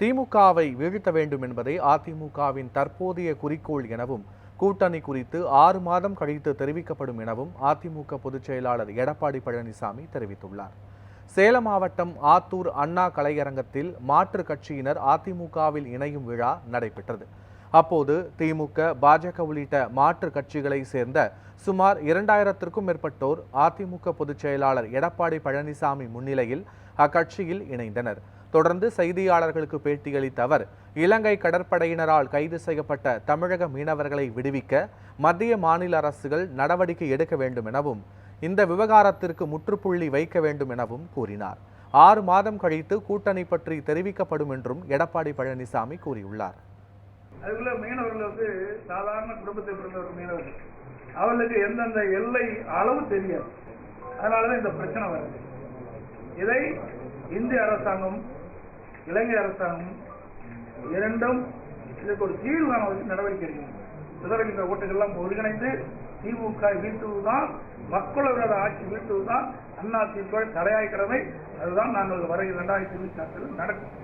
திமுகவை வீழ்த்த வேண்டும் என்பதே அதிமுகவின் தற்போதைய குறிக்கோள் எனவும், கூட்டணி குறித்து 6 மாதம் கழித்து தெரிவிக்கப்படும் எனவும் அதிமுக பொதுச் செயலாளர் எடப்பாடி பழனிசாமி தெரிவித்துள்ளார். சேலம் மாவட்டம் ஆத்தூர் அண்ணா கலையரங்கத்தில் மாற்றுக் கட்சியினர் அதிமுகவில் இணையும் விழா நடைபெற்றது. அப்போது திமுக, பாஜக உள்ளிட்ட மாற்றுக் கட்சிகளை சேர்ந்த சுமார் 2000த்திற்கும் மேற்பட்டோர் அதிமுக பொதுச் செயலாளர் எடப்பாடி பழனிசாமி முன்னிலையில் அக்கட்சியில் இணைந்தனர். தொடர்ந்து செய்தியாளர்களுக்கு பேட்டியளித்த அவர், இலங்கை கடற்படையினரால் கைது செய்யப்பட்ட தமிழக மீனவர்களை விடுவிக்க மத்திய மாநில அரசுகள் நடவடிக்கை எடுக்க வேண்டும் எனவும், இந்த விவகாரத்திற்கு முற்றுப்புள்ளி வைக்க வேண்டும் எனவும் கூறினார். 6 மாதம் கழித்து கூட்டணி பற்றி தெரிவிக்கப்படும் என்றும் எடப்பாடி பழனிசாமி கூறியுள்ளார். அதுக்குள்ள மீனவர்களுக்கு சாதாரண குடும்பத்தை பிறந்தவர் மீனவர்கள், அவர்களுக்கு எந்தெந்த எல்லை அளவு தெரியாது. அதனாலதான் இந்த பிரச்சனை வருது. இதை இந்திய அரசாங்கம், இலங்கை அரசாங்கம் இரண்டும் இதுக்கு ஒரு தீர்வு காண நடவடிக்கை எடுக்கணும். சிதறுகின்ற ஓட்டுகள்லாம் ஒருங்கிணைந்து திமுக வீழ்த்துவதுதான், மக்களோட ஆட்சி வீழ்த்துவதுதான் அண்ணா திமுக தலையாய கடமை. அதுதான் நாங்கள் வரை 2024 நடக்கும்.